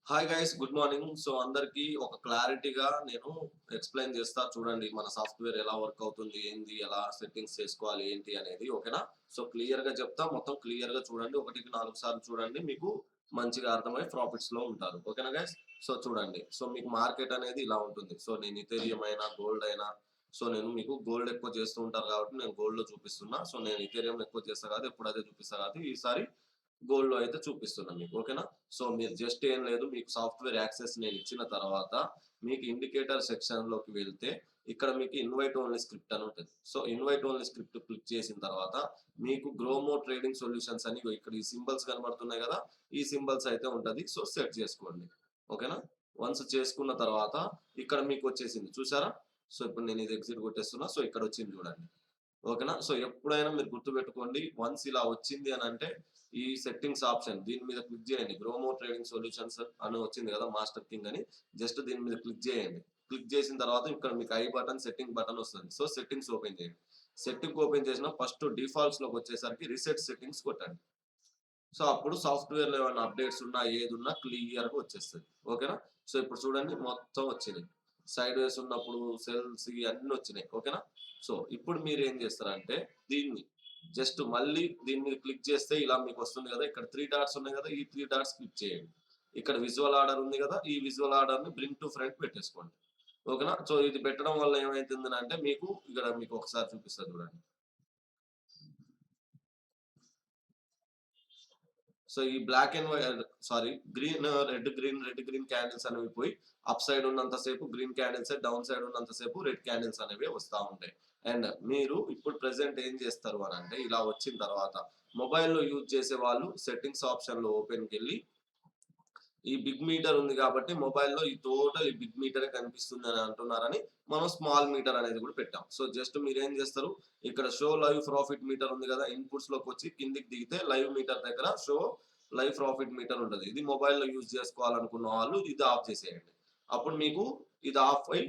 Hi guys, good morning. So అందరికి ఒక క్లారిటీగా నేను ఎక్స్ప్లెయిన్ చేస్తా చూడండి. మన సాఫ్ట్వేర్ ఎలా వర్క్ అవుతుంది, ఏంది, ఎలా సెట్టింగ్స్ చేసుకోవాలి, ఏంటి అనేది. ఓకేనా? సో క్లియర్ గా చెప్తా, మొత్తం క్లియర్ గా చూడండి. ఒకటికి 4 సార్లు చూడండి, మీకు మంచిగా అర్థమై ప్రాఫిట్స్ లో ఉంటారు. ఓకేనా గైస్? సో చూడండి. సో మీకు మార్కెట్ అనేది ఇలా ఉంటుంది. సో నేను ఇథేరియం అయినా గోల్డ్ అయినా, సో నేను మీకు గోల్డ్ ఎక్కువ చేస్తూ ఉంటారు కాబట్టి నేను గోల్డ్ లో చూపిస్తున్నా. సో నేను ఇథేరియం ఎక్కువ చేస్తా కాబట్టి ఎప్పుడు అదే చూపిస్తా కాబట్టి ఈసారి గోల్డ్ లో అయితే చూపిస్తున్నాను మీకు. ఓకేనా? సో మీరు జస్ట్ ఏం లేదు, మీకు సాఫ్ట్వేర్ యాక్సెస్ నేను ఇచ్చిన తర్వాత మీకు ఇండికేటర్ సెక్షన్ లోకి వెళ్తే ఇక్కడ మీకు ఇన్వైట్ ఓన్లీ స్క్రిప్ట్ అని ఉంటుంది. So invite only script click చేసిన తర్వాత మీకు గ్రోమో ట్రేడింగ్ సొల్యూషన్స్ అని ఇక్కడ ఈ సింబల్స్ కనబడుతున్నాయి కదా, ఈ సింబల్స్ అయితే ఉంటది. సో సెట్ చేసుకోండి. ఓకేనా? వన్స్ చేసుకున్న తర్వాత ఇక్కడ మీకు వచ్చేసింది చూసారా. సో ఇప్పుడు నేను ఇది ఎగ్జిట్ కొట్టేస్తున్నా. సో ఇక్కడ వచ్చింది చూడండి. ఓకేనా? సో ఎప్పుడైనా మీరు గుర్తుపెట్టుకోండి, వన్స్ ఇలా వచ్చింది అని అంటే ఈ సెట్టింగ్స్ ఆప్షన్ దీని మీద క్లిక్ చేయండి. గ్రోమో ట్రేడింగ్ సొల్యూషన్స్ అని వచ్చింది కదా, మాస్టర్ కింగ్ అని. జస్ట్ దీని మీద క్లిక్ చేయండి. క్లిక్ చేసిన తర్వాత ఇక్కడ మీకు ఐ బటన్, సెట్టింగ్ బటన్ వస్తుంది. సో సెట్టింగ్స్ ఓపెన్ చేయండి. సెట్టింగ్ ఓపెన్ చేసిన ఫస్ట్ డిఫాల్ట్స్ లోకి వచ్చేసరికి రిసెట్ సెట్టింగ్స్ కొట్టండి. సో అప్పుడు సాఫ్ట్వేర్ లో ఏమైనా అప్డేట్స్ ఉన్నా ఏది ఉన్నా క్లియర్ గా వచ్చేస్తుంది. ఓకేనా? సో ఇప్పుడు చూడండి మొత్తం వచ్చినాయి. సైడ్ వేస్ ఉన్నప్పుడు సెల్స్ అన్ని వచ్చినాయి. ఓకేనా? సో ఇప్పుడు మీరు ఏం చేస్తారంటే దీన్ని జస్ట్ మళ్ళీ దీని మీద క్లిక్ చేస్తే ఇలా మీకు వస్తుంది కదా, ఇక్కడ 3 డాట్స్ ఉన్నాయి కదా, ఈ 3 డాట్స్ క్లిక్ చేయండి. ఇక్కడ విజువల్ ఆర్డర్ ఉంది కదా, ఈ విజువల్ ఆర్డర్ ని బ్రింగ్ టు ఫ్రంట్ పెట్టేసుకోండి. ఓకేనా? సో ఇది పెట్టడం వల్ల ఏమైతుంది అంటే మీకు ఇక్కడ మీకు ఒకసారి చూపిస్తారు చూడండి. సో ఈ black and white, sorry, green red green red green candles అనేవి పోయి అప్ సైడ్ ఉన్నంత సేపు గ్రీన్ క్యాండిల్స్, డౌన్ సైడ్ ఉన్నంత సేపు రెడ్ క్యాండిల్స్ అనేవి వస్తూ ఉంటాయి. అండ్ మీరు ఇప్పుడు ప్రెసెంట్ ఏం చేస్తారు అని అంటే ఇలా వచ్చిన తర్వాత మొబైల్లో యూజ్ చేసే వాళ్ళు సెట్టింగ్స్ ఆప్షన్ లో ఓపెన్కి వెళ్ళి ఈ బిగ్ మీటర్ ఉంది కాబట్టి మొబైల్లో ఈ టోటల్ ఈ బిగ్ మీటర్ కనిపిస్తుంది అని అంటున్నారని మనం స్మాల్ మీటర్ అనేది కూడా పెట్టాం. సో జస్ట్ మీరు ఏం చేస్తారు, ఇక్కడ షో లైవ్ ప్రాఫిట్ మీటర్ ఉంది కదా, ఇన్పుట్స్ లోకి వచ్చి కిందికి దిగితే లైవ్ మీటర్ దగ్గర షో లైవ్ ప్రాఫిట్ మీటర్ ఉంటుంది. ఇది మొబైల్లో యూజ్ చేసుకోవాలనుకున్న వాళ్ళు ఇది ఆఫ్ చేసేయండి. అప్పుడు మీకు ఇది ఆఫ్ అయి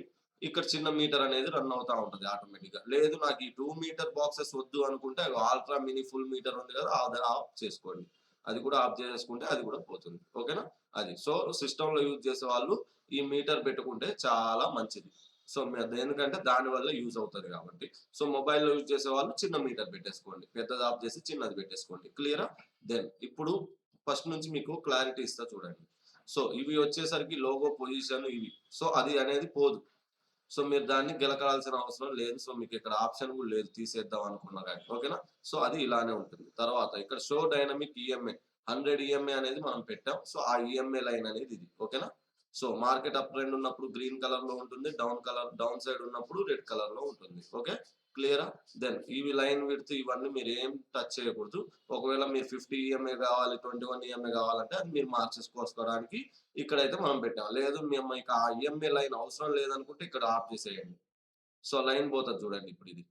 ఇక్కడ చిన్న మీటర్ అనేది రన్ అవుతా ఉంటుంది ఆటోమేటిక్ గా. లేదు నాకు ఈ 2 మీటర్ బాక్సెస్ వద్దు అనుకుంటే ఆల్ట్రా మినీ ఫుల్ మీటర్ ఉంది కదా, అది ఆఫ్ చేసుకోండి. అది కూడా ఆఫ్ చేసుకుంటే అది కూడా పోతుంది. ఓకేనా? అది సో సిస్టమ్ లో యూజ్ చేసే వాళ్ళు ఈ మీటర్ పెట్టుకుంటే చాలా మంచిది. సో ఎందుకంటే దాని వల్ల యూజ్ అవుతుంది కాబట్టి. సో మొబైల్లో యూజ్ చేసే వాళ్ళు చిన్న మీటర్ పెట్టేసుకోండి, పెద్దది ఆఫ్ చేసి చిన్నది పెట్టేసుకోండి. క్లియరా? దెన్ ఇప్పుడు ఫస్ట్ నుంచి మీకు క్లారిటీ ఇస్తా చూడండి. సో ఇవి వచ్చేసరికి లోగో పొజిషన్ ఇవి. సో అది అనేది పోదు. సో మీరు దాన్ని గెలకాల్సిన అవసరం లేదు. సో మీకు ఇక్కడ ఆప్షన్ కూడా లేదు తీసేద్దాం అనుకున్నా కానీ. ఓకేనా? సో అది ఇలానే ఉంటుంది. తర్వాత ఇక్కడ షో డైనమిక్ ఈఎంఏ 100 ఈఎంఏ అనేది మనం పెట్టాం. సో ఆ ఈఎంఏ లైన్ అనేది ఇది. ఓకేనా? సో మార్కెట్ అప్ ట్రెండ్ ఉన్నప్పుడు గ్రీన్ కలర్ లో ఉంటుంది, డౌన్ సైడ్ ఉన్నప్పుడు రెడ్ కలర్ లో ఉంటుంది. ఓకే? క్లియరా? దెన్ ఇవి లైన్ విడ్త్ ఇవన్నీ మీరు ఏం టచ్ చేయకూడదు. ఒకవేళ మీరు 50 ఈఎంఏ కావాలి, 21 ఈఎంఏ కావాలంటే అది మీరు మార్చేసుకోవడానికి ఇక్కడైతే మనం పెట్టాం. లేదు మేము ఇక ఆ ఈఎంఐ లైన్ అవసరం లేదనుకుంటే ఇక్కడ ఆఫ్ చేసేయండి. సో లైన్ పోతుంది చూడండి. ఇప్పుడు ఇది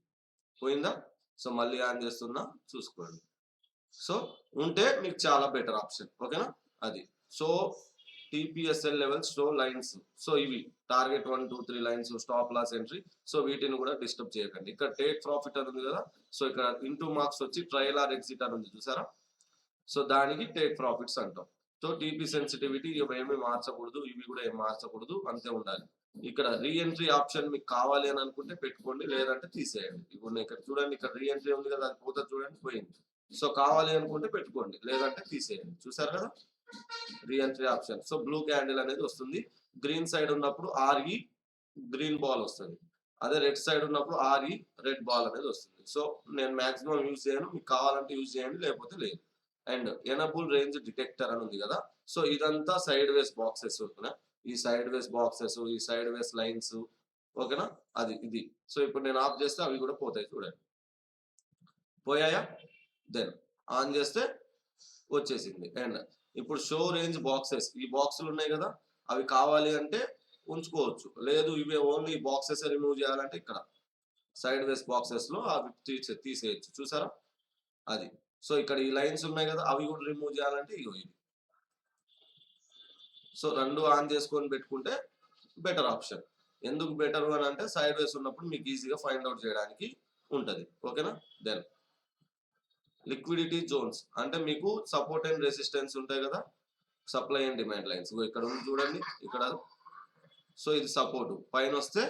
పోయిందా? సో మళ్ళీ ఆన్ చేస్తున్నా చూసుకోండి. సో ఉంటే మీకు చాలా బెటర్ ఆప్షన్. ఓకేనా? అది so TPSL levels show lines. So ఇవి target 1 2 3 lines, stop loss entry. So వీటిని కూడా డిస్టర్బ్ చేయకండి. ఇక్కడ టేక్ ప్రాఫిట్ అని ఉంది కదా, సో ఇక్కడ ఇంటూ మార్క్స్ వచ్చి ట్రయల్ ఆర్ ఎగ్జిట్ అని ఉంది చూసారా. సో దానికి టేక్ ప్రాఫిట్స్ అంటాం. సో టీపీ సెన్సిటివిటీ ఇవేమి మార్చకూడదు, ఇవి కూడా ఏం మార్చకూడదు, అంతే ఉండాలి. ఇక్కడ రీఎంట్రీ ఆప్షన్ మీకు కావాలి అని అనుకుంటే పెట్టుకోండి, లేదంటే తీసేయండి. ఇప్పుడు ఇక్కడ చూడండి, ఇక్కడ రీఎంట్రీ ఉంది కదా, అది పోతే చూడండి పోయింది. సో కావాలి అనుకుంటే పెట్టుకోండి, లేదంటే తీసేయండి. చూసారు కదా reentry option. So blue candle అనేది వస్తుంది. గ్రీన్ సైడ్ ఉన్నప్పుడు ఆర్ఈ గ్రీన్ బాల్ వస్తుంది. అదే రెడ్ సైడ్ ఉన్నప్పుడు ఆర్ఈ రెడ్ బాల్ అనేది వస్తుంది. సో నేను మాక్సిమం యూజ్ చేయను, మీకు కావాలంటే యూజ్ చేయండి, లేకపోతే లేదు. అండ్ ఎనబుల్ రేంజ్ డిటెక్టర్ అని ఉంది కదా, సో ఇదంతా సైడ్ వేస్ బాక్సెస్. ఓకేనా? ఈ సైడ్ వేస్ బాక్సెస్, ఈ సైడ్ వేస్ లైన్స్. ఓకేనా? అది ఇది. సో ఇప్పుడు నేను ఆఫ్ చేస్తే అవి కూడా పోతాయి చూడండి. పోయాయా? దెన్ ఆన్ చేస్తే వచ్చేసింది. అండ్ ఇప్పుడు షో రేంజ్ బాక్సెస్, ఈ బాక్సులు ఉన్నాయి కదా, అవి కావాలి అంటే ఉంచుకోవచ్చు. లేదు ఇవి ఓన్లీ బాక్సెస్ రిమూవ్ చేయాలంటే ఇక్కడ సైడ్ వేస్ బాక్సెస్ లో అవి తీసేయచ్చు. చూసారా? అది. సో ఇక్కడ ఈ లైన్స్ ఉన్నాయి కదా, అవి కూడా రిమూవ్ చేయాలంటే ఇగో ఇది. సో రెండు ఆన్ చేసుకొని పెట్టుకుంటే బెటర్ ఆప్షన్. ఎందుకు బెటర్ అని అంటే సైడ్ వేస్ ఉన్నప్పుడు మీకు ఈజీగా ఫైండ్ అవుట్ చేయడానికి ఉంటది. ఓకేనా? దెన్ లిక్విడిటీ జోన్స్ అంటే మీకు సపోర్ట్ అండ్ రెసిస్టెన్స్ ఉంటాయి కదా, సప్లై అండ్ డిమాండ్ లైన్స్ ఇక్కడ ఉంది చూడండి ఇక్కడ. సో ఇది సపోర్ట్, పైన వస్తే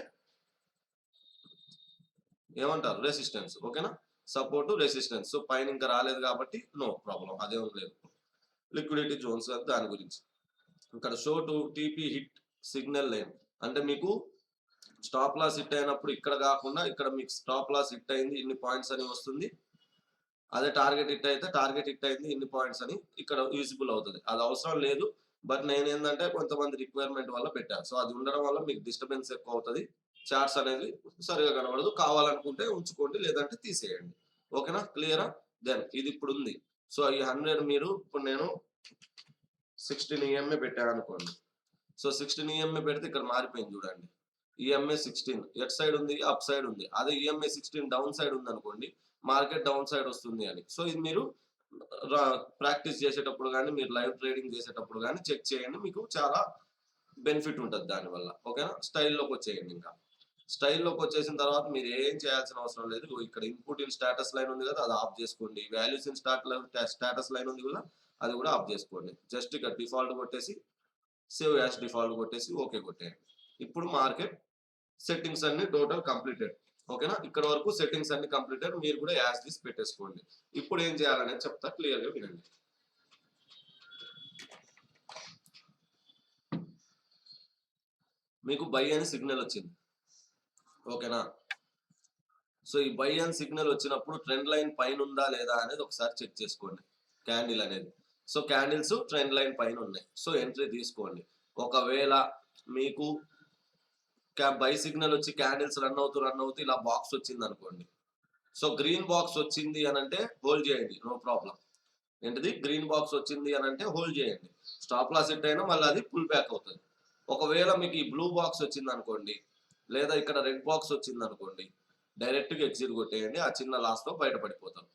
ఏమంటారు రెసిస్టెన్స్. ఓకేనా, సపోర్ట్ రెసిస్టెన్స్. సో పైన ఇంకా రాలేదు కాబట్టి నో ప్రాబ్లం, అదే లేదు. లిక్విడిటీ జోన్స్ దాని గురించి ఇక్కడ show to TP hit signal line అంటే మీకు స్టాప్ లాస్ హిట్ అయినప్పుడు ఇక్కడ కాకుండా ఇక్కడ మీకు స్టాప్ లాస్ హిట్ అయింది ఇన్ని పాయింట్స్ అని వస్తుంది. అదే టార్గెట్ హిట్ అయితే టార్గెట్ హిట్ అయింది ఇన్ని పాయింట్స్ అని ఇక్కడ యూజిబుల్ అవుతుంది. అది అవసరం లేదు, బట్ నేను ఏంటంటే కొంతమంది రిక్వైర్మెంట్ వల్ల పెట్టాను. సో అది ఉండడం వల్ల మీకు డిస్టర్బెన్స్ ఎక్కువ అవుతుంది, చార్ట్స్ అనేది సరిగా కనబడదు. కావాలనుకుంటే ఉంచుకోండి, లేదంటే తీసేయండి. ఓకేనా, క్లియరా? దెన్ ఇది ఇప్పుడు ఉంది. సో ఈ 100 మీరు ఇప్పుడు నేను 16 ఈఎంఏ పెట్టాను అనుకోండి. సో 16 ఈఎంఏ పెడితే ఇక్కడ మారిపోయింది చూడండి. ఈఎంఏ 16 ఎట్ సైడ్ ఉంది, అప్ సైడ్ ఉంది. అదే ఈఎంఏ 16 డౌన్ సైడ్ ఉంది అనుకోండి, మార్కెట్ డౌన్ సైడ్ వస్తుంది అని. సో ఇది మీరు ప్రాక్టీస్ చేసేటప్పుడు కానీ మీరు లైవ్ ట్రేడింగ్ చేసేటప్పుడు కానీ చెక్ చేయండి, మీకు చాలా బెనిఫిట్ ఉంటుంది దానివల్ల. ఓకేనా, స్టైల్లోకి వచ్చేయండి. ఇంకా స్టైల్లోకి వచ్చేసిన తర్వాత మీరు ఏం చేయాల్సిన అవసరం లేదు. ఇక్కడ ఇన్పుట్ ఇన్ స్టేటస్ లైన్ ఉంది కదా, అది ఆఫ్ చేసుకోండి. వాల్యూస్ ఇన్ స్టేటస్ లైన్ ఉంది కదా, అది కూడా ఆఫ్ చేసుకోండి. జస్ట్ ఇక్కడ డిఫాల్ట్ కొట్టేసి సేవ్ యాజ్ డిఫాల్ట్ కొట్టేసి ఓకే కొట్టేయండి. ఇప్పుడు మార్కెట్ సెట్టింగ్స్ అన్ని టోటల్ కంప్లీటెడ్. ఓకేనా, ఇక్కడ వరకు సెట్టింగ్స్ అన్ని కంప్లీటెడ్. మీరు కూడా యాజ్ దిస్ పెట్టేసుకోండి. ఇప్పుడు ఏం చేయాలనేది చెప్తా, క్లియర్గా వినండి. మీకు బై అని సిగ్నల్ వచ్చింది. ఓకేనా, సో ఈ బై అండ్ సిగ్నల్ వచ్చినప్పుడు ట్రెండ్ లైన్ పైన ఉందా లేదా అనేది ఒకసారి చెక్ చేసుకోండి. క్యాండిల్ అనేది, సో క్యాండిల్స్ ట్రెండ్ లైన్ పైన ఉన్నాయి. సో ఎంట్రీ తీసుకోండి. ఒకవేళ మీకు బై సిగ్నల్ వచ్చి క్యాండిల్స్ రన్ అవుతూ ఇలా బాక్స్ వచ్చింది అనుకోండి. సో గ్రీన్ బాక్స్ వచ్చింది అని అంటే హోల్డ్ చేయండి, నో ప్రాబ్లం. ఏంటిది, గ్రీన్ బాక్స్ వచ్చింది అని అంటే హోల్డ్ చేయండి. స్టాప్ లాస్ హిట్ అయినా మళ్ళీ అది పుల్ బ్యాక్ అవుతుంది. ఒకవేళ మీకు ఈ బ్లూ బాక్స్ వచ్చింది అనుకోండి, లేదా ఇక్కడ రెడ్ బాక్స్ వచ్చింది అనుకోండి, డైరెక్ట్గా ఎగ్జిట్ కొట్టేయండి. ఆ చిన్న లాస్తో బయటపడిపోతాం.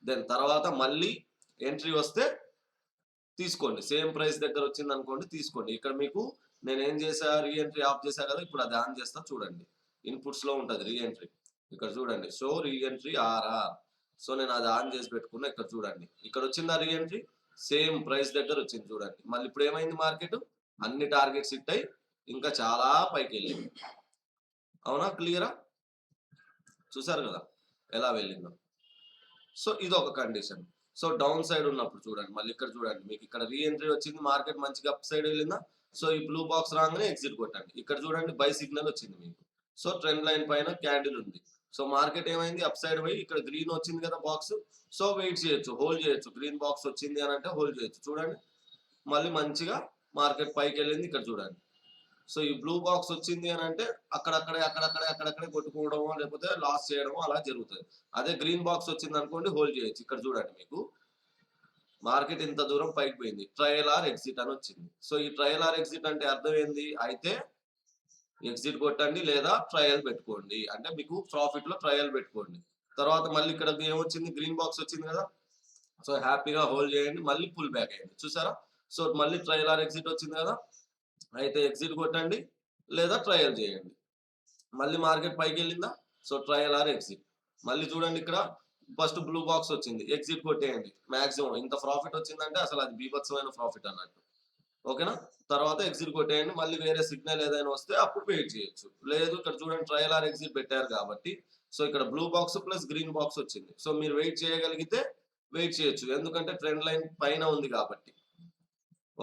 దెన్ తర్వాత మళ్ళీ ఎంట్రీ వస్తే తీసుకోండి. సేమ్ ప్రైస్ దగ్గర వచ్చింది అనుకోండి, తీసుకోండి. ఇక్కడ మీకు నేను ఏం చేసా, రీఎంట్రీ ఆఫ్ చేశా కదా, ఇప్పుడు అది ఆన్ చేస్తా చూడండి. ఇన్పుట్స్ లో ఉంటుంది రీఎంట్రీ, ఇక్కడ చూడండి షో రీఎంట్రీ ఆర్ఆర్. సో నేను అది ఆన్ చేసి పెట్టుకున్నా. ఇక్కడ చూడండి, ఇక్కడ వచ్చిందా రీఎంట్రీ, సేమ్ ప్రైస్ దగ్గర వచ్చింది చూడండి. మళ్ళీ ఇప్పుడు ఏమైంది, మార్కెట్ అన్ని టార్గెట్స్ హిట్ అయ్యి ఇంకా చాలా పైకి వెళ్ళింది. అవునా, క్లియరా? చూసారు కదా ఎలా వెళ్ళిందో. సో ఇది ఒక కండిషన్. సో డౌన్ సైడ్ ఉన్నప్పుడు చూడండి, మళ్ళీ ఇక్కడ చూడండి, మీకు ఇక్కడ రీఎంట్రీ వచ్చింది, మార్కెట్ మంచిగా అప్ సైడ్ వెళ్ళిందా. సో ఈ బ్లూ బాక్స్ రాగానే ఎగ్జిట్ కొట్టండి. ఇక్కడ చూడండి బై సిగ్నల్ వచ్చింది మీకు. సో ట్రెండ్ లైన్ పైన క్యాండిల్ ఉంది. సో మార్కెట్ ఏమైంది, అప్ సైడ్ పోయి ఇక్కడ గ్రీన్ వచ్చింది కదా బాక్స్. సో వెయిట్ చేయొచ్చు, హోల్డ్ చేయొచ్చు. గ్రీన్ బాక్స్ వచ్చింది అని అంటే హోల్డ్ చేయొచ్చు. చూడండి మళ్ళీ మంచిగా మార్కెట్ పైకి వెళ్ళింది. ఇక్కడ చూడండి, సో ఈ బ్లూ బాక్స్ వచ్చింది అని అంటే అక్కడక్కడే కొట్టుకోవడమో లేకపోతే లాస్ చేయడమో అలా జరుగుతుంది. అదే గ్రీన్ బాక్స్ వచ్చింది అనుకోండి, హోల్డ్ చేయొచ్చు. ఇక్కడ చూడండి, మీకు మార్కెట్ ఇంత దూరం పైకి పోయింది, ట్రయల్ ఆర్ ఎగ్జిట్ అని వచ్చింది. సో ఈ ట్రయల్ ఆర్ ఎగ్జిట్ అంటే అర్థం ఏంది, అయితే ఎగ్జిట్ కొట్టండి లేదా ట్రయల్ పెట్టుకోండి. అంటే మీకు ప్రాఫిట్ లో ట్రయల్ పెట్టుకోండి. తర్వాత మళ్ళీ ఇక్కడ ఏమొచ్చింది, గ్రీన్ బాక్స్ వచ్చింది కదా. సో హ్యాపీగా హోల్డ్ చేయండి, మళ్ళీ పుల్ బ్యాక్ అయింది చూసారా. సో మళ్ళీ ట్రయల్ ఆర్ ఎగ్జిట్ వచ్చింది కదా, అయితే ఎగ్జిట్ కొట్టండి లేదా ట్రయల్ చేయండి. మళ్ళీ మార్కెట్ పైకి వెళ్ళిందా, సో ట్రయల్ ఆర్ ఎగ్జిట్. మళ్ళీ చూడండి, ఇక్కడ ఫస్ట్ బ్లూ బాక్స్ వచ్చింది, ఎగ్జిట్ కొట్టేయండి. మాక్సిమం ఇంత ప్రాఫిట్ వచ్చిందంటే అసలు అది బీభత్సమైన ప్రాఫిట్ అన్నట్టు. ఓకేనా, తర్వాత ఎగ్జిట్ కొట్టేయండి. మళ్ళీ వేరే సిగ్నల్ ఏదైనా వస్తే అప్పుడు వెయిట్ చేయొచ్చు. లేదు, ఇక్కడ చూడండి ట్రయల్ ఆర్ ఎగ్జిట్ పెట్టారు కాబట్టి, సో ఇక్కడ blue box plus green box వచ్చింది. సో మీరు వెయిట్ చేయగలిగితే వెయిట్ చేయొచ్చు, ఎందుకంటే ట్రెండ్ లైన్ పైన ఉంది కాబట్టి.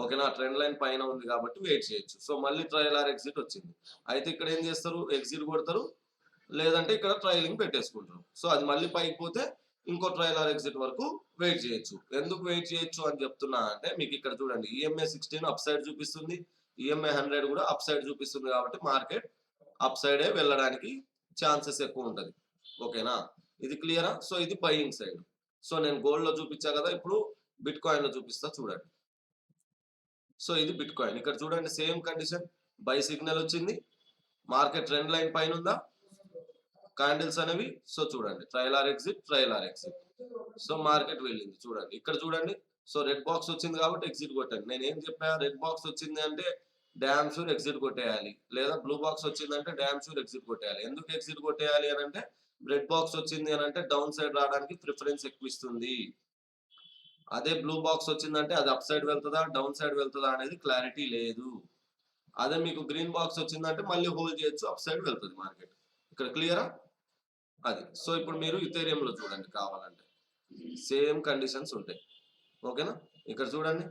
ఓకేనా, ట్రెండ్ లైన్ పైన ఉంది కాబట్టి వెయిట్ చేయొచ్చు. సో మళ్ళీ ట్రయల్ ఆర్ ఎగ్జిట్ వచ్చింది, అయితే ఇక్కడ ఏం చేస్తారు, ఎగ్జిట్ కొడతారు, లేదంటే ఇక్కడ ట్రయలింగ్ పెట్టేసుకుంటారు. సో అది మళ్ళీ పైకి పోతే ఇంకో ట్రయల్ ఆర్ ఎగ్జిట్ వరకు వెయిట్ చేయొచ్చు. ఎందుకు వెయిట్ చేయొచ్చు అని చెప్తున్నా అంటే, మీకు ఇక్కడ చూడండి ఈఎంఏ 16 అప్ సైడ్ చూపిస్తుంది, ఈఎంఏ 100 కూడా అప్ సైడ్ చూపిస్తుంది. కాబట్టి మార్కెట్ అప్ సైడే వెళ్ళడానికి ఛాన్సెస్ ఎక్కువ ఉంటుంది. ఓకేనా, ఇది క్లియరా? సో ఇది బయింగ్ సైడ్. సో నేను గోల్డ్ లో చూపించా కదా, ఇప్పుడు బిట్ కాయిన్ లో చూపిస్తా చూడండి. సో ఇది బిట్ కాయిన్. ఇక్కడ చూడండి సేమ్ కండిషన్, బై సిగ్నల్ వచ్చింది, మార్కెట్ ట్రెండ్ లైన్ పైన ఉందా, క్యాండిల్స్ అనేవి. సో చూడండి trial or exit, trial or exit. So market వెళ్ళింది చూడండి, ఇక్కడ చూడండి. సో రెడ్ బాక్స్ వచ్చింది కాబట్టి ఎగ్జిట్ కొట్టండి. నేను ఏం చెప్పా, రెడ్ బాక్స్ వచ్చింది అంటే డ్యామ్ షూర్ ఎగ్జిట్ కొట్టేయాలి, లేదా బ్లూ బాక్స్ వచ్చింది అంటే డ్యామ్ షూర్ ఎగ్జిట్ కొట్టేయాలి. ఎందుకు ఎగ్జిట్ కొట్టేయాలి అని అంటే, రెడ్ బాక్స్ వచ్చింది అని అంటే డౌన్ సైడ్ రావడానికి ప్రిఫరెన్స్ ఎక్కువ ఇస్తుంది. అదే బ్లూ బాక్స్ వచ్చిందంటే అది అప్ సైడ్ వెళ్తదా, డౌన్ సైడ్ వెళ్తదా అనేది క్లారిటీ లేదు. అదే మీకు గ్రీన్ బాక్స్ వచ్చిందంటే మళ్ళీ హోల్డ్ చేయొచ్చు, అప్ సైడ్ వెళ్తది మార్కెట్. ఇక్కడ క్లియరా? అది. సో ఇప్పుడు మీరు ఇథేరియంలో చూడండి కావాలంటే. సేమ్ కండిషన్స్ ఉంటాయి. ఓకేనా? ఇక్కడ చూడండి.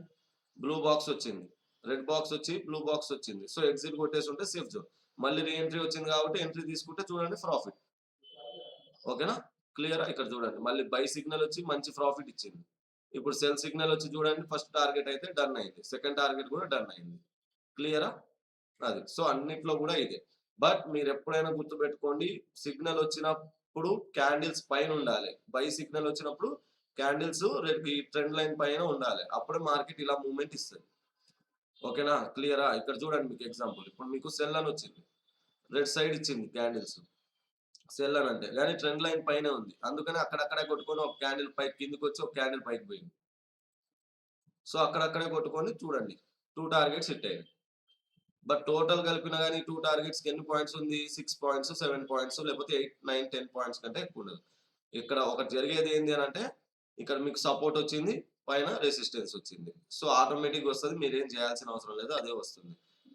బ్లూ బాక్స్ వచ్చింది. రెడ్ బాక్స్ వచ్చి బ్లూ బాక్స్ వచ్చింది. సో ఎగ్జిట్ కొట్టేసి ఉంటే సేఫ్ జోన్. మళ్ళీ రీ ఎంట్రీ వచ్చింది కాబట్టి ఎంట్రీ తీసుకుంటే చూడండి ప్రాఫిట్. ఓకేనా? క్లియరా? ఇక్కడ చూడండి. మళ్ళీ బై సిగ్నల్ వచ్చి మంచి ప్రాఫిట్ ఇచ్చింది. ఇప్పుడు సెల్ సిగ్నల్ వచ్చి చూడండి, ఫస్ట్ టార్గెట్ అయితే డన్ అయింది. సెకండ్ టార్గెట్ కూడా డన్ అయింది. క్లియరా? అది. సో అన్నిట్లో కూడా ఇదే. బట్ మీరెప్పుడైనా గుర్తుపెట్టుకోండి, సిగ్నల్ వచ్చినప్పుడు క్యాండిల్స్ పైన ఉండాలి. బై సిగ్నల్ వచ్చినప్పుడు క్యాండిల్స్ ఈ ట్రెండ్ లైన్ పైన ఉండాలి. అప్పుడే మార్కెట్ ఇలా మూవ్‌మెంట్ ఇస్తది. ఓకేనా? క్లియరా? ఇక్కడ చూడండి మీకు ఎగ్జాంపుల్. ఇప్పుడు మీకు సెల్ అని వచ్చింది. రెడ్ సైడ్ ఇచ్చింది క్యాండిల్స్. సెల్ అని అంటే. గానీ ట్రెండ్ లైన్ పైనే ఉంది. అందుకని అక్కడక్కడే కొట్టుకొని ఒక క్యాండిల్ పైకి కిందకొచ్చి ఒక క్యాండిల్ పైకి పోయింది. సో అక్కడక్కడే కొట్టుకొని చూడండి. 2 టార్గెట్స్ హిట్ అయినాయి. బట్ టోటల్ కలిపినా గాని 2 టార్గెట్స్‌కి ఎన్ని పాయింట్స్ ఉంది? 6 పాయింట్స్, 7 పాయింట్స్ లేకపోతే 8, 9, 10 పాయింట్స్ కంటే ఎక్కువ ఉండదు. ఇక్కడ ఒకటి జరిగేది ఏంది అనంటే, ఇక్కడ మీకు సపోర్ట్ వచ్చింది. పైన రెసిస్టెన్స్ వచ్చింది. సో ఆటోమేటిక్‌గా వస్తది. మీరేం చేయాల్సిన అవసరం లేదు. అదే వస్తుంది.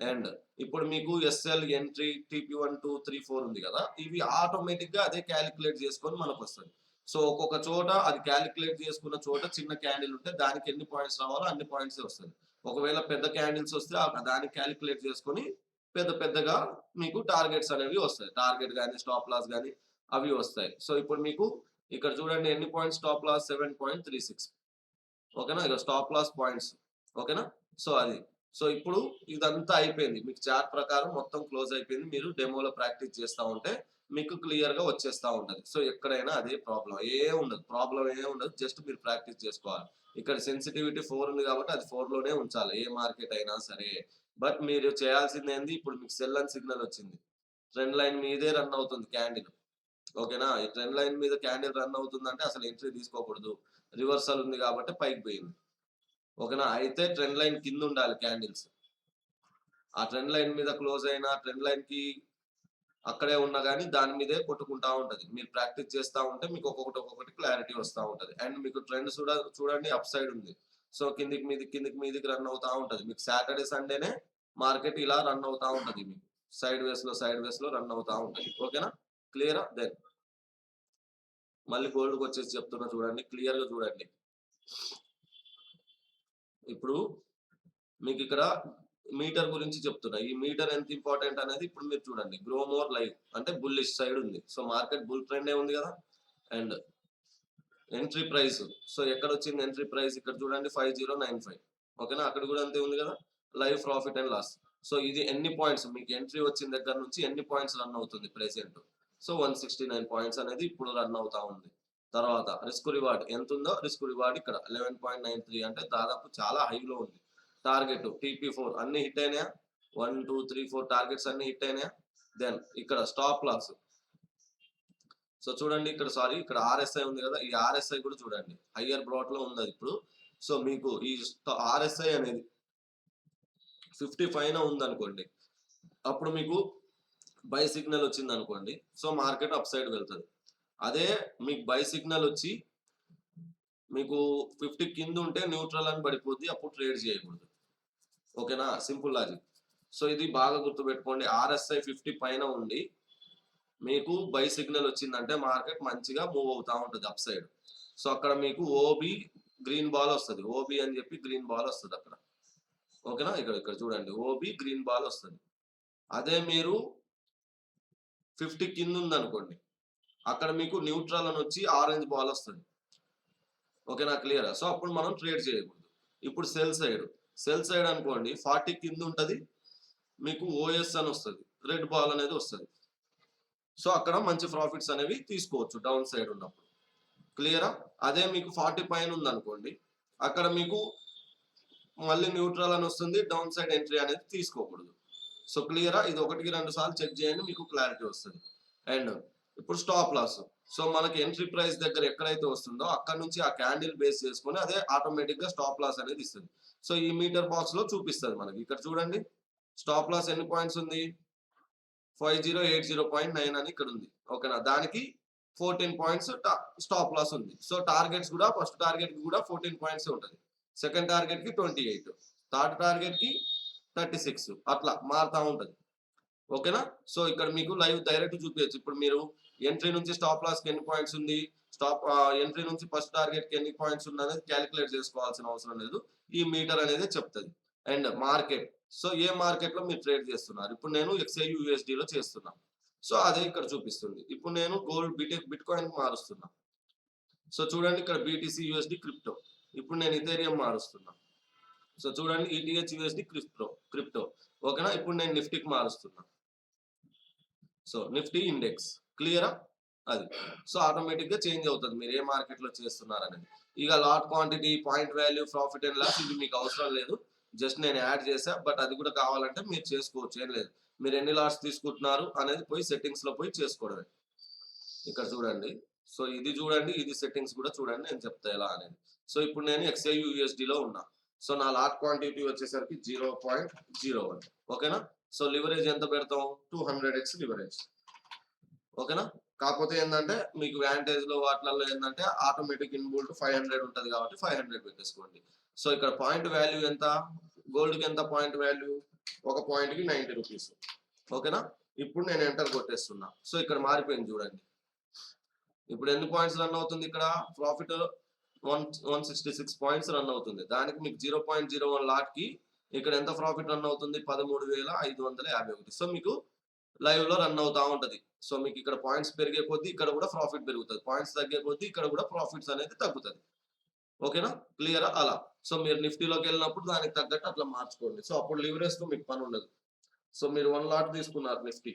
అండ్ ఇప్పుడు మీకు ఎస్ఎల్, ఎంట్రీ, టీపీ1, 2, 3, 4 ఉంది కదా! ఇవి ఆటోమేటిక్‌గా అదే కాలిక్యులేట్ చేసుకొని మనకొస్తది. సో ఒక్కొక్క చోట అది కాలిక్యులేట్ చేసుకున్న చోట చిన్న క్యాండిల్ ఉంటే దానికి ఎన్ని పాయింట్స్ రావాలో అన్ని పాయింట్సే వస్తది. ఒకవేళ పెద్ద క్యాండిల్స్ వస్తే దాన్ని కాలిక్యులేట్ చేసుకొని పెద్ద పెద్దగా మీకు టార్గెట్స్ అనేవి వస్తాయి. టార్గెట్ గాని, స్టాప్ లాస్ గాని అవి వస్తాయి. సో ఇప్పుడు మీకు ఇక్కడ చూడండి ఎన్ని పాయింట్స్ స్టాప్ లాస్ 7.36. ఓకేనా? ఇక స్టాప్ లాస్ పాయింట్స్. ఓకేనా? సో అది. సో ఇప్పుడు ఇదంతా అయిపోయింది. మీకు చార్ట్ ప్రకారం మొత్తం క్లోజ్ అయిపోయింది. మీరు డెమోలో ప్రాక్టీస్ చేస్తా ఉంటే మీకు క్లియర్‌గా వచ్చేస్తా ఉంటది. సో ఎక్కడైనా అదే ప్రాబ్లమ్. ఉండదు. ప్రాబ్లమ్ ఉండదు. జస్ట్ మీరు ప్రాక్టీస్ చేసుకోవాలి. ఇక్కడ సెన్సిటివిటీ 4 ఉంది కాబట్టి అది 4 లోనే ఉంచాలి. ఏ మార్కెట్ అయినా సరే. బట్ మీరు చేయాల్సిందేంది, ఇప్పుడు మీకు సెల్ అని సిగ్నల్ వచ్చింది. ట్రెండ్ లైన్ మీదే రన్ అవుతుంది క్యాండిల్. ఓకేనా? ఈ ట్రెండ్ లైన్ మీద క్యాండిల్ రన్ అవుతుందంటే అసలు ఎంట్రీ తీసుకోకూడదు. రివర్సల్ ఉంది కాబట్టి పైకి పోయింది. ఓకేనా? అయితే ట్రెండ్ లైన్ కింద ఉండాలి క్యాండిల్స్. ఆ ట్రెండ్ లైన్ మీద క్లోజ్ అయినా, ట్రెండ్ లైన్‌కి అక్కడే ఉన్నా గాని దాని మీదే కొట్టుకుంటా ఉంటది. మీరు ప్రాక్టీస్ చేస్తా ఉంటే మీకు ఒక్కొక్కటి క్లారిటీ వస్తా ఉంటది. అండ్ మీకు ట్రెండ్ చూడండి అప్ సైడ్ ఉంది. సో కిందికి మీదికి రన్ అవుతా ఉంటది. మీకు సాటర్‌డే, సండేనే మార్కెట్ ఇలా రన్ అవుతా ఉంటది మీకు. సైడ్ వేస్‌లో రన్ అవుతా ఉంటది. ఓకేనా? క్లియరా? దెన్ మళ్ళీ గోల్డ్‌కొచ్చేసి చెప్తున్నా చూడండి. క్లియర్‌గా చూడండి. ఇప్పుడు మీకిక్కడ మీటర్ గురించి చెప్తున్నా. ఈ మీటర్ ఎంత ఇంపార్టెంట్ అనేది ఇప్పుడు మీరు చూడండి. గ్రో మోర్ లైవ్ అంటే బుల్లిష్ సైడ్ ఉంది. సో మార్కెట్ బుల్ ట్రెండే ఉంది గదా! And entry price. సో ఎక్కడొచ్చింది ఎంట్రీ ప్రైస్ ఇక్కడ చూడండి 5095. ఓకేనా? అక్కడ గూడా అంతే ఉంది గదా! Live profit and loss. So ఇది ఎన్ని పాయింట్స్ మీకు ఎంట్రీ వచ్చిన దగ్గర నుంచి ఎన్ని పాయింట్స్ రన్ అవుతుంది ప్రెజెంట్. సో 169 పాయింట్స్ అనేది ఇప్పుడు రన్ అవుతా ఉంది. తర్వాత రిస్క్ రివార్డ్ ఎంతుందో రిస్క్ రివార్డ్ ఇక్కడ 11.93 అంటే దాదాపు చాలా హైలో ఉంది. టార్గెట్ టీపీ4 అన్ని హిట్ అయినాయా? 1, 2, 3, 4 టార్గెట్స్ అన్ని హిట్ అయినాయా? దెన్ ఇక్కడ స్టాప్ లాస్. సో చూడండి ఇక్కడ ఇక్కడ ఆర్ఎస్ఐ ఉంది కదా! ఈ ఆర్ఎస్ఐ కూడా చూడండి. హయ్యర్ బ్రాడ్‌లో ఉన్నది ఇప్పుడు. సో మీకు ఈ ఆర్ఎస్ఐ అనేది 50 పైన ఉందనుకోండి. అప్పుడు మీకు బై సిగ్నల్ వచ్చిందనుకోండి. సో మార్కెట్ అప్ సైడ్ వెళ్తది. అదే మీకు బై సిగ్నల్ వచ్చి మీకు 50 కింద ఉంటే న్యూట్రల్ అని పడిపోద్ది. అప్పుడు ట్రేడ్ చేయకూడదు. ఓకేనా? Simple logic. సో ఇది బాగా గుర్తుపెట్టుకోండి. ఆర్ఎస్ఐ 50 పైన ఉండి మీకు బై సిగ్నల్ వచ్చిందంటే మార్కెట్ మంచిగా మూవ్ అవుతా ఉంటది అప్ సైడ్. సో అక్కడ మీకు ఓబీ గ్రీన్ బాల్ వస్తది. ఓబీ అని చెప్పి గ్రీన్ బాల్ వస్తది అక్కడ. ఓకేనా? ఇక్కడ చూడండి. ఓబీ గ్రీన్ బాల్ వస్తది. అదే మీరు 50 కింద ఉందనుకోండి. అక్కడ మీకు న్యూట్రల్ అని వచ్చి ఆరెంజ్ బాల్ వస్తది. ఓకేనా? క్లియరా? సో అప్పుడు మనం ట్రేడ్ చేయకూడదు. ఇప్పుడు సెల్ సైడ్ అనుకోండి 40 కింద ఉంటది. మీకు ఓఎస్ అని వస్తది. రెడ్ బాల్ అనేది వస్తది. సో అక్కడ మంచి ప్రాఫిట్స్ అనేవి తీసుకోవచ్చు డౌన్ సైడ్ ఉన్నప్పుడు. క్లియరా? అదే మీకు 40 పైన ఉందనుకోండి. అక్కడ మీకు మళ్ళీ న్యూట్రల్ అని వస్తుంది. డౌన్ సైడ్ ఎంట్రీ అనేది తీసుకోకూడదు. సో క్లియరా? ఇది 1కి 2 సార్లు చెక్ చేయండి. మీకు క్లారిటీ వస్తది. అండ్ ఇప్పుడు స్టాప్ లాస్. సో మనకి ఎంట్రీ ప్రైస్ దగ్గర ఎక్కడైతే వస్తుందో అక్కడ నుంచి ఆ క్యాండిల్ బేస్ చేసుకొని అదే ఆటోమేటిక్‌గా స్టాప్ లాస్ అనేది ఇస్తది. సో ఈ మీటర్ బాక్స్‌లో చూపిస్తది మనకి. ఇక్కడ చూడండి. స్టాప్ లాస్ ఎన్ని పాయింట్స్ ఉంది? 5080.9 అని ఇక్కడ ఉంది. ఓకేనా? దానికి 14 పాయింట్స్ స్టాప్ లాస్ ఉంది. సో టార్గెట్స్ కూడా ఫస్ట్ టార్గెట్ కి కూడా 14 పాయింట్స్ ఉంటుంది. సెకండ్ టార్గెట్ కి 28, థర్డ్ టార్గెట్ కి 36 అట్లా మారుతా ఉంటది. ఓకేనా? సో ఇక్కడ మీకు లైవ్ డైరెక్ట్ చూపించచ్చు. ఇప్పుడు మీరు ఎంట్రీ నుంచి స్టాప్ లాస్ కి ఎన్ని పాయింట్స్ ఉంది, ఎంట్రీ నుంచి ఫస్ట్ టార్గెట్ కి ఎన్ని పాయింట్స్ ఉంది అనేది క్యాలిక్యులేట్ చేసుకోవాల్సిన అవసరం లేదు. ఈ మీటర్ అనేది చెప్తుంది. And market, so A market లో మీరు ట్రేడ్ చేస్తున్నారు. ఇప్పుడు నేను XAUUSD లో చేస్తున్నా. సో అదే ఇక్కడ చూపిస్తుంది. ఇప్పుడు నేను గోల్డ్ బిట్ కాయిన్ మారుస్తున్నా. సో చూడండి ఇక్కడ BTC USD క్రిప్టో. ఇప్పుడు నేను ఇథేరియం మారుస్తున్నా. సో చూడండి ETH USD క్రిప్టో. ఓకేనా? ఇప్పుడు నేను నిఫ్టీకి మారుస్తున్నా. So Nifty index. క్లియరా? అది. సో ఆటోమేటిక్ గా చేంజ్ అవుతుంది మీరు ఏ మార్కెట్ లో చేస్తున్నారనేది. ఇక lot quantity, point value, profit and loss ఇవి మీకు అవసరం లేదు. జస్ట్ నేను యాడ్ చేసా. బట్ అది కూడా కావాలంటే మీరు చేసుకోవచ్చు, ఏం లేదు. మీరు ఎన్ని లాట్స్ తీసుకుంటున్నారు అనేది పోయి సెట్టింగ్స్ లో పోయి చేసుకోవడమే. ఇక్కడ చూడండి. సో ఇది చూడండి, ఇది సెట్టింగ్స్ కూడా చూడండి, నేను చెప్తా ఎలా అనేది. సో ఇప్పుడు నేను XAUUSD లో ఉన్నా. సో నా లాట్ క్వాంటిటీ వచ్చేసరికి 0.01. ఓకేనా? సో లివరేజ్ ఎంత పెడతాం? 200x leverage. ఓకేనా? కాకపోతే ఏంటంటే మీకు వ్యాంటేజ్ లో వాటిలలో ఏంటంటే ఆటోమేటిక్ ఇన్బుల్ట్ 500 ఉంటుంది కాబట్టి 500 పెట్టేసుకోండి. సో ఇక్కడ పాయింట్ వాల్యూ ఎంత? గోల్డ్ కి ఎంత పాయింట్ వాల్యూ? ఒక పాయింట్ కి 90 రూపీస్. ఓకేనా? ఇప్పుడు నేను ఎంటర్ కొట్టేస్తున్నా. సో ఇక్కడ మారిపోయింది చూడండి. ఇప్పుడు ఎన్ని పాయింట్స్ రన్ అవుతుంది? ఇక్కడ ప్రాఫిట్ 166 పాయింట్స్ రన్ అవుతుంది. దానికి మీకు 0.01 లాట్ కి ఇక్కడ ఎంత ప్రాఫిట్ రన్ అవుతుంది? 13,551. సో మీకు లైవ్ లో రన్ అవుతా ఉంటది. సో మీకు ఇక్కడ పాయింట్స్ పెరిగే కొద్దీ ఇక్కడ కూడా ప్రాఫిట్ పెరుగుతుంది, పాయింట్స్ తగ్గే కొద్దీ ఇక్కడ కూడా ప్రాఫిట్స్ అనేది తగ్గుతుంది. ఓకేనా? క్లియరా? అలా. సో మీరు నిఫ్టీలోకి వెళ్ళినప్పుడు దానికి తగ్గట్టు అట్లా మార్చుకోండి. సో అప్పుడు లివరేజ్ తో మీకు పని ఉండదు. సో మీరు 1 లాట్ తీసుకున్నారు నిఫ్టీ.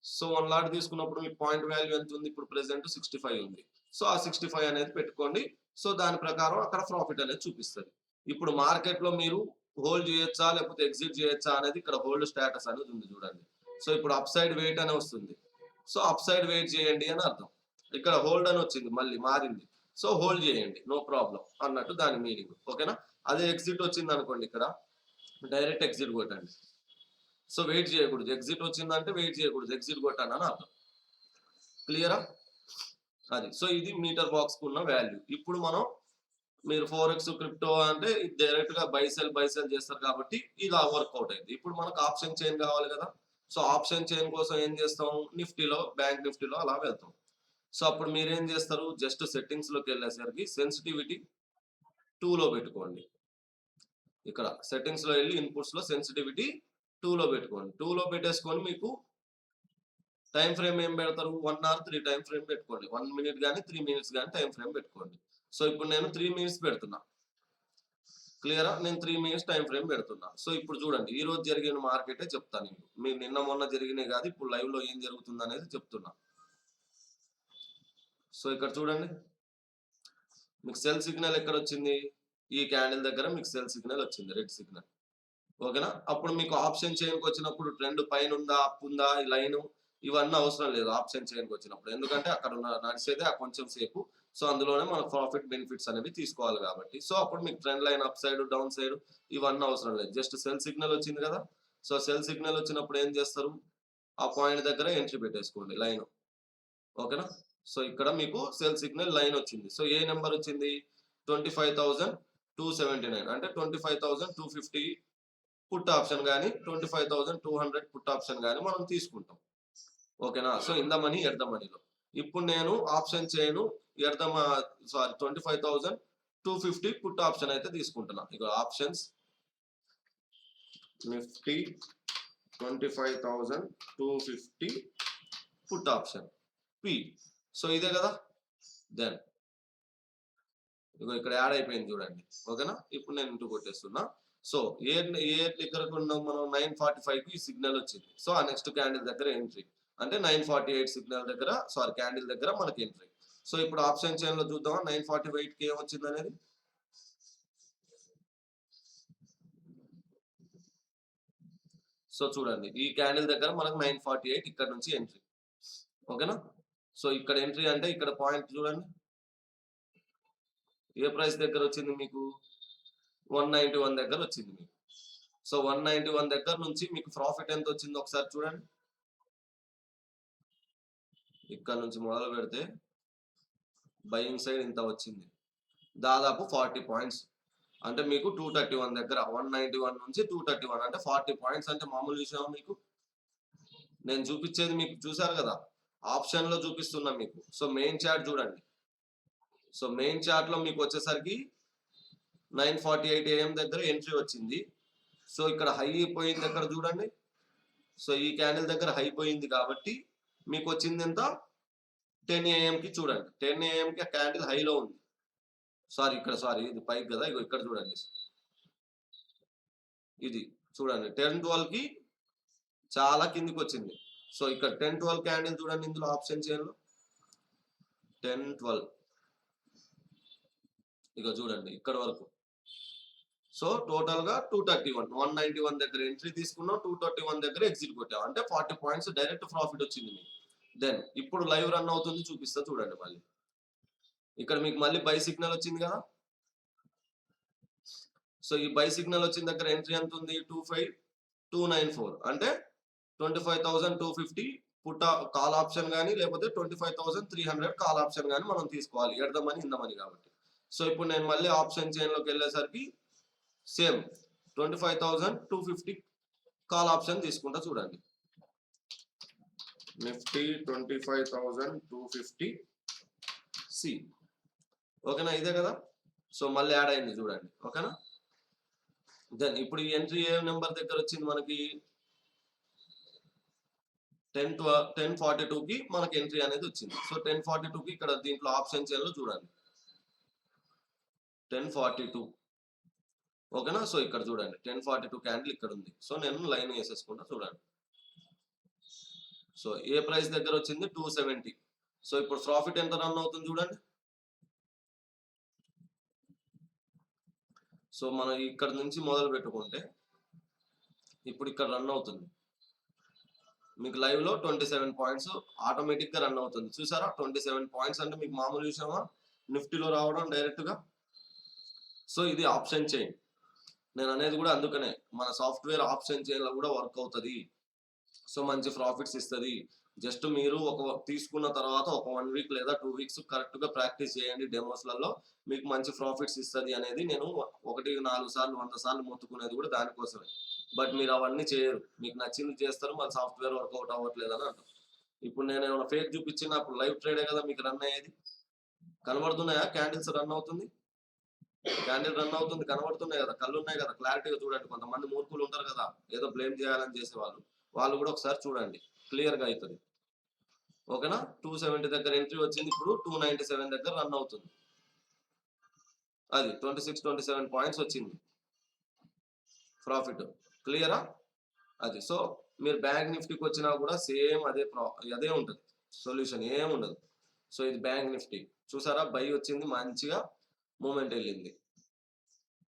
సో 1 లాట్ తీసుకున్నప్పుడు మీకు పాయింట్ వాల్యూ ఎంత ఉంది? ఇప్పుడు ప్రెసెంట్ 65 ఉంది. సో ఆ 65 అనేది పెట్టుకోండి. సో దాని ప్రకారం అక్కడ ప్రాఫిట్ అనేది చూపిస్తుంది. ఇప్పుడు మార్కెట్ లో మీరు హోల్డ్ చేయొచ్చా లేకపోతే ఎగ్జిట్ చేయొచ్చా అనేది ఇక్కడ హోల్డ్ స్టేటస్ అనేది ఉంది చూడండి. సో ఇప్పుడు అప్ సైడ్ వెయిట్ అని వస్తుంది. సో అప్ సైడ్ వెయిట్ చేయండి అని అర్థం. ఇక్కడ హోల్డ్ అని వచ్చింది, మళ్ళీ మారింది. సో హోల్డ్ చేయండి, నో ప్రాబ్లం అన్నట్టు దాని మీనింగ్. ఓకేనా? అదే ఎగ్జిట్ వచ్చింది అనుకోండి, ఇక్కడ డైరెక్ట్ ఎగ్జిట్ కొట్టండి. సో వెయిట్ చేయకూడదు. ఎగ్జిట్ వచ్చిందంటే వెయిట్ చేయకూడదు, ఎగ్జిట్ కొట్టాను అని అర్థం. క్లియరా? అది. సో ఇది మీటర్ బాక్స్ కు ఉన్న వాల్యూ. ఇప్పుడు మనం మీరు 4x క్రిప్టో అంటే డైరెక్ట్ గా బై సెల్ చేస్తారు కాబట్టి ఇలా వర్కౌట్ అయింది. ఇప్పుడు మనకు ఆప్షన్ చైన్ కావాలి కదా. సో ఆప్షన్ చైన్ కోసం ఏం చేస్తాం? నిఫ్టీలో, బ్యాంక్ నిఫ్టీలో అలా వెళ్తాం. సో అప్పుడు మీరేం చేస్తారు? జస్ట్ సెట్టింగ్స్ లోకి వెళ్ళేసరికి సెన్సిటివిటీ 2 లో పెట్టుకోండి. ఇక్కడ సెట్టింగ్స్ లో వెళ్ళి ఇన్పుట్స్ లో సెన్సిటివిటీ 2 లో పెట్టుకోండి. 2 లో పెట్టేసుకొని మీకు టైం ఫ్రేమ్ ఏం పెడతారు? 1 or 3 టైం ఫ్రేమ్ పెట్టుకోండి. 1 minute కానీ 3 minutes కానీ టైం ఫ్రేమ్ పెట్టుకోండి. సో ఇప్పుడు నేను 3 minutes పెడుతున్నా. క్లియరా? నేను 3 minutes టైం ఫ్రేమ్ పెడుతున్నా. సో ఇప్పుడు చూడండి, ఈ రోజు జరిగిన మార్కెటే చెప్తాను నేను. మీరు నిన్న మొన్న జరిగినాయి కాదు, ఇప్పుడు లైవ్ లో ఏం జరుగుతుంది అనేది చెప్తున్నా. సో ఇక్కడ చూడండి, మీకు సెల్ సిగ్నల్ ఎక్కడ వచ్చింది? ఈ క్యాండిల్ దగ్గర మీకు సెల్ సిగ్నల్ వచ్చింది, రెడ్ సిగ్నల్. ఓకేనా? అప్పుడు మీకు ఆప్షన్ చైన్కి వచ్చినప్పుడు ట్రెండ్ పైన ఉందా, అప్ ఉందా, ఈ లైన్ ఇవన్నీ అవసరం లేదు ఆప్షన్ చైన్కి వచ్చినప్పుడు. ఎందుకంటే అక్కడ నడిచేదే ఆ కొంచెం సేపు. సో అందులోనే మన ప్రాఫిట్ బెనిఫిట్స్ అనేవి తీసుకోవాలి కాబట్టి. సో అప్పుడు మీకు trend line up side, down side ఇవన్నీ అవసరం లేదు. జస్ట్ సెల్ సిగ్నల్ వచ్చింది కదా. సో సెల్ సిగ్నల్ వచ్చినప్పుడు ఏం చేస్తారు? ఆ పాయింట్ దగ్గర ఎంట్రీ పెట్టేసుకోండి, లైన్. ఓకేనా? సో ఇక్కడ మీకు సెల్ సిగ్నల్ లైన్ వచ్చింది. సో ఏ నెంబర్ వచ్చింది? 25,279 అంటే 25,250 పుట్ ఆప్షన్ కానీ 25,200 పుట్ ఆప్షన్ కానీ మనం తీసుకుంటాం. ఓకేనా? So in the money, at the మనీలో. ఇప్పుడు నేను ఆప్షన్ చేయను, 25,250 పుట్ ఆప్షన్ అయితే తీసుకుంటున్నా. ఇక options Nifty 25,250 put option P. So ఇదే కదా. దెన్ ఇగో ఇక్కడ యాడ్ అయిపోయింది చూడండి. ఓకేనా? ఇప్పుడు నేను ఇంటూ కొట్టేస్తున్నా. సో ఏ దగ్గరకు ఉన్నాం మనం? 945 కి సిగ్నల్ వచ్చింది. సో ఆ నెక్స్ట్ క్యాండిల్ దగ్గర ఎంట్రీ అంటే 948 సిగ్నల్ దగ్గర, క్యాండిల్ దగ్గర మనకి ఎంట్రీ. సో ఇప్పుడు ఆప్షన్ చైన్ లో చూద్దాం 948 కి ఏమొచ్చింది అనేది. సో చూడండి, ఈ క్యాండిల్ దగ్గర మనకు 948 ఇక్కడ నుంచి ఎంట్రీ. ఓకేనా? సో ఇక్కడ ఎంట్రీ అంటే ఇక్కడ పాయింట్ చూడండి, ఏ ప్రైస్ దగ్గర వచ్చింది మీకు? 191 దగ్గర వచ్చింది మీకు. సో 191 దగ్గర నుంచి మీకు ప్రాఫిట్ ఎంత వచ్చింది ఒకసారి చూడండి. ఇక్కడ నుంచి మొదలు పెడితే బయింగ్ సైడ్ ఇంత వచ్చింది, దాదాపు 40 పాయింట్స్. అంటే మీకు 231 దగ్గర 191 నుంచి 231 అంటే 40 పాయింట్స్ అంటే మామూలు విషయం మీకు. నేను చూపించేది మీకు చూసారు కదా, ఆప్షన్ లో చూపిస్తున్నా మీకు. సో మెయిన్ చార్ట్ చూడండి. సో మెయిన్ చార్ట్ లో మీకు వచ్చేసరికి 9:48 AM దగ్గర ఎంట్రీ వచ్చింది. సో ఇక్కడ హై పోయింది దగ్గర చూడండి. సో ఈ క్యాండిల్ దగ్గర హై పోయింది కాబట్టి మీకు వచ్చింది ఎంత, 10 AM కి చూడండి. 10 AM కి క్యాండిల్ హైలో ఉంది. సారీ ఇది పైకి కదా, ఇగో ఇక్కడ చూడండి. ఇది చూడండి 10-12 కి చాలా కిందికి వచ్చింది. సో ఇక్కడ 10-12 క్యాండిల్ చూడండి, ఇందులో ఆప్షన్ చైన్ లో 10-12 ఇక చూడండి ఇక్కడ వరకు. సో టోటల్ గా 231, 191 దగ్గర ఎంట్రీ తీసుకున్నాం, 231 దగ్గర ఎగ్జిట్ కొట్టాం. అంటే 40 పాయింట్స్ డైరెక్ట్ ప్రాఫిట్ వచ్చింది మీకు. దెన్ ఇప్పుడు లైవ్ రన్ అవుతుంది, చూపిస్తా చూడండి. మళ్ళీ ఇక్కడ మీకు మళ్ళీ బై సిగ్నల్ వచ్చింది కదా. సో ఈ బై సిగ్నల్ వచ్చిన దగ్గర ఎంట్రీ ఎంత ఉంది, 25294 అంటే 25,250 పుట్ కాల్ ఆప్షన్ కానీ లేకపోతే 25,300 కాల్ ఆప్షన్ కానీ మనం తీసుకోవాలి, ఎడదమని ఇందమని కాబట్టి. సో ఇప్పుడు నేను మళ్ళీ ఆప్షన్ చైన్ లోకి వెళ్ళేసరికి సేమ్ 25,250 కాల్ ఆప్షన్ తీసుకుంటా చూడండి. నిఫ్టీ 25,250 సి, ఓకేనా, ఇదే కదా. సో మళ్ళీ యాడ్ అయింది చూడండి, ఓకేనా. దెన్ ఇప్పుడు ఈ ఎంట్రీ ఏ నెంబర్ దగ్గర వచ్చింది మనకి, 10:42 కి మనకి ఎంట్రీ అనేది వచ్చింది. సో 10:42 కి ఇక్కడ దీంట్లో ఆప్షన్ చైన్ లో చూడండి 10:42, ఓకేనా. సో ఇక్కడ చూడండి 10:42 క్యాండిల్ ఇక్కడ ఉంది. సో నేను లైన్ వేసేసుకుంటా చూడండి. సో ఏ ప్రైస్ దగ్గర వచ్చింది, 270. సో ఇప్పుడు ప్రాఫిట్ ఎంత రన్ అవుతుంది చూడండి. సో మనం ఇక్కడ నుంచి మొదలు పెట్టుకుంటే ఇప్పుడు ఇక్కడ రన్ అవుతుంది మీకు లైవ్ లో 27 పాయింట్స్ ఆటోమేటిక్ గా రన్ అవుతుంది. చూసారా 27 పాయింట్స్ అంటే మీకు మామూలు విషయమా, నిఫ్టీలో రావడం డైరెక్ట్ గా. సో ఇది ఆప్షన్ చైన్, నేను అనేది కూడా అందుకనే మన సాఫ్ట్వేర్ ఆప్షన్ చైన్ లో కూడా వర్క్ అవుతుంది. సో మంచి ప్రాఫిట్స్ ఇస్తుంది. జస్ట్ మీరు ఒక తీసుకున్న తర్వాత ఒక 1 వీక్ లేదా 2 వీక్స్ కరెక్ట్ గా ప్రాక్టీస్ చేయండి డెమోస్లలో, మీకు మంచి ప్రాఫిట్స్ ఇస్తుంది అనేది నేను 1-4 సార్లు 100 సార్లు మొత్తుకునేది కూడా దానికోసమే. బట్ మీరు అవన్నీ చేయరు, మీకు నచ్చింది చేస్తారు, మళ్ళీ సాఫ్ట్వేర్ వర్కౌట్ అవ్వట్లేదు అని అంటారు. ఇప్పుడు నేను ఏమైనా ఫేక్ చూపించిన అప్పుడు లైవ్ ట్రేడే కదా మీకు రన్ అయ్యేది. కనబడుతున్నాయా క్యాండిల్స్ రన్ అవుతుంది, క్యాండిల్ రన్ అవుతుంది కనబడుతున్నాయి కదా, కళ్ళు ఉన్నాయి కదా, క్లారిటీగా చూడండి. కొంతమంది మూర్ఖులు ఉంటారు కదా ఏదో బ్లేమ్ చేయాలని చేసేవాళ్ళు, వాళ్ళు కూడా ఒకసారి చూడండి, క్లియర్ గా అవుతుంది, ఓకేనా. 270 దగ్గర ఎంట్రీ వచ్చింది, ఇప్పుడు 297 దగ్గర రన్ అవుతుంది. అది 26-27 పాయింట్స్ వచ్చింది ప్రాఫిట్, క్లియరా అది. సో మీరు బ్యాంక్ నిఫ్టీకి వచ్చినా కూడా సేమ్ అదే ఉంటుంది, సొల్యూషన్ ఏముండదు. సో ఇది బ్యాంక్ నిఫ్టీ చూసారా, బై వచ్చింది, మంచిగా మూమెంట్ వెళ్ళింది,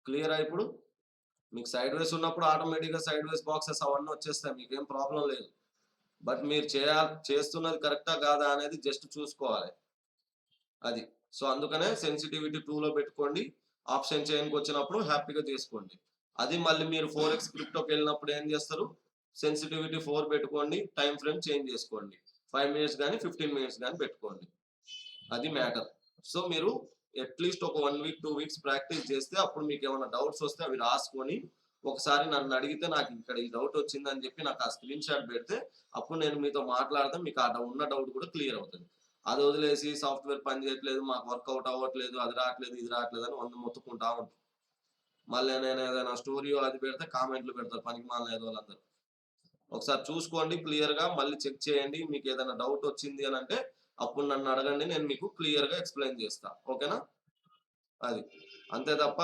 క్లియరా. ఇప్పుడు మీకు సైడ్ వేస్ ఉన్నప్పుడు ఆటోమేటిక్గా సైడ్ వేస్ బాక్సెస్ అవన్నీ వచ్చేస్తాయి, మీకు ఏం ప్రాబ్లం లేదు. బట్ మీరు చేస్తున్నది కరెక్టా కాదా అనేది జస్ట్ చూసుకోవాలి అది. సో అందుకనే సెన్సిటివిటీ 2లో పెట్టుకోండి, ఆప్షన్ చైన్కి వచ్చినప్పుడు హ్యాపీగా తీసుకోండి. అది మళ్ళీ మీరు 4x క్రిప్టోకి వెళ్ళినప్పుడు ఏం చేస్తారు, సెన్సిటివిటీ 4 పెట్టుకోండి, టైం ఫ్రేమ్ చేంజ్ చేసుకోండి, 5 మినిట్స్ కానీ 15 మినిట్స్ కానీ పెట్టుకోండి, అది మ్యాటర్. సో మీరు అట్లీస్ట్ ఒక 1 వీక్ 2 వీక్స్ ప్రాక్టీస్ చేస్తే అప్పుడు మీకు ఏమైనా డౌట్స్ వస్తే అవి రాసుకొని ఒకసారి నన్ను అడిగితే నాకు ఇక్కడ ఈ డౌట్ వచ్చిందని చెప్పి నాకు ఆ స్క్రీన్ షాట్ పెడితే అప్పుడు నేను మీతో మాట్లాడితే మీకు ఆ ఉన్న డౌట్ కూడా క్లియర్ అవుతుంది. అది వదిలేసి సాఫ్ట్వేర్ పని చేయట్లేదు, మాకు వర్కౌట్ అవ్వట్లేదు, అది రావట్లేదు ఇది రావట్లేదు అని 100 మొత్తుకుంటా ఉంటాం. మళ్ళీ నేను ఏదైనా స్టోరీయో అది పెడితే కామెంట్లు పెడతారు పనికి మాలేదు వాళ్ళందరూ. ఒకసారి చూసుకోండి క్లియర్ గా, మళ్ళీ చెక్ చేయండి. మీకు ఏదైనా డౌట్ వచ్చింది అని అంటే అప్పుడు నన్ను అడగండి, నేను మీకు క్లియర్ గా ఎక్స్ప్లెయిన్ చేస్తా, ఓకేనా. అది అంతే తప్ప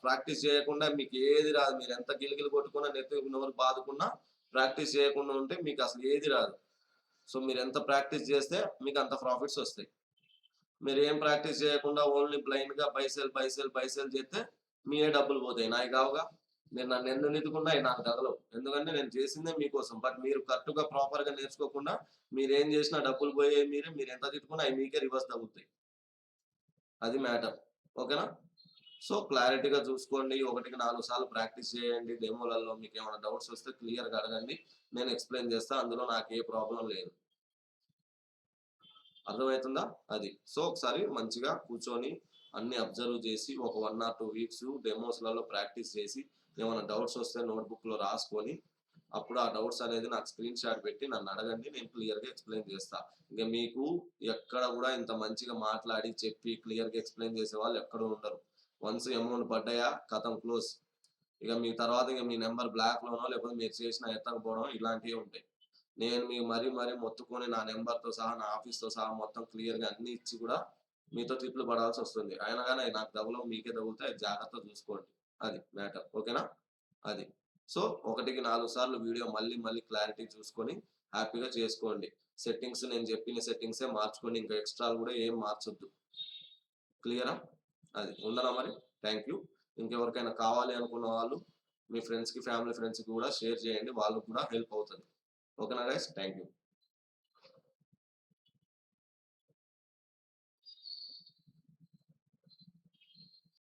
ప్రాక్టీస్ చేయకుండా మీకు ఏది రాదు. మీరు ఎంత గిలిగిలి కొట్టుకున్నా నెత్తి నోరు బాదుకున్నా ప్రాక్టీస్ చేయకుండా ఉంటే మీకు అసలు ఏది రాదు. సో మీరు ఎంత ప్రాక్టీస్ చేస్తే మీకు అంత ప్రాఫిట్స్ వస్తాయి. మీరు ఏం ప్రాక్టీస్ చేయకుండా ఓన్లీ బ్లైండ్ గా బైసెల్ చేస్తే మీరే డబ్బులు పోతాయి, నాయి కావుగా. మీరు నన్ను ఎందుకు నిలుకున్నా నాకు తగలవు, ఎందుకంటే నేను చేసిందే మీకోసం. బట్ మీరు కరెక్ట్ గా ప్రాపర్ గా నేర్చుకోకుండా మీరు ఏం చేసినా డబ్బులు పోయే మీరు ఎంత తిట్టుకున్నా అవి మీకే రివర్స్ తగ్గుతాయి, అది మ్యాటర్, ఓకేనా. సో క్లారిటీగా చూసుకోండి, 1-4 సార్లు ప్రాక్టీస్ చేయండి డెమోలలో. మీకు ఏమైనా డౌట్స్ వస్తే క్లియర్గా అడగండి, నేను ఎక్స్ప్లెయిన్ చేస్తా, అందులో నాకు ఏ ప్రాబ్లం లేదు. అర్థమవుతుందా? అది. సో, ఒకసారి మంచిగా కూర్చొని అన్నీ అబ్జర్వ్ చేసి ఒక 1 ఆర్ 2 వీక్స్ డెమోస్‌లలో ప్రాక్టీస్ చేసి ఏమైనా డౌట్స్ వస్తే నోట్‌బుక్‌లో రాసుకొని అప్పుడు ఆ డౌట్స్ అనేది నాకు స్క్రీన్ షాట్ పెట్టి నన్నడగండి. నేను క్లియర్‌గా ఎక్స్‌ప్లెయిన్ చేస్తా. ఇక మీకు ఎక్కడ గూడా ఇంత మంచిగా మాట్లాడి, చెప్పి క్లియర్‌గా ఎక్స్‌ప్లెయిన్ చేసేవాళ్ళు ఎక్కడో ఉండరు. వన్స్ అమౌంట్ పడ్డాయా ఖతం క్లోజ్. ఇక మీ తర్వాత ఇక మీ నంబర్ బ్లాక్‌లోనో లేకపోతే మీరు చేసినా ఎత్తకపోవడం ఇలాంటియే ఉంటాయి. నేను మీకు మరీ మొత్తుకొని నా నంబర్‌తో సహా, నా ఆఫీస్‌తో సహా మొత్తం క్లియర్‌గా అన్నీ ఇచ్చి కూడా మీతో తిట్లు పడాల్సొస్తుంది. అయినా గాని అయి నాకు తగలవు, మీకే తగులుతాయి. జాగ్రత్తగా చూసుకోండి. అది మ్యాటర్. ఓకేనా? అది. సో, ఒకటికి 4 సార్లు వీడియో మళ్ళీ క్లారిటీ చూసుకొని హ్యాపీగా చేసుకోండి. సెట్టింగ్స్ నేను చెప్పిన సెట్టింగ్సే మార్చుకోండి. ఇంకా ఎక్స్‌ట్రాలు గూడా ఏం మార్చొద్దు. క్లియరా? అది. ఉండనా మరి? Thank you. ఇంకెవరికైనా కావాలి అనుకున్న వాళ్ళు మీ ఫ్రెండ్స్‌కి, ఫ్యామిలీ ఫ్రెండ్స్‌కి కూడా షేర్ చేయండి. వాళ్ళకి కూడా హెల్ప్ అవుతది. ఓకేనా గైస్? Thank you.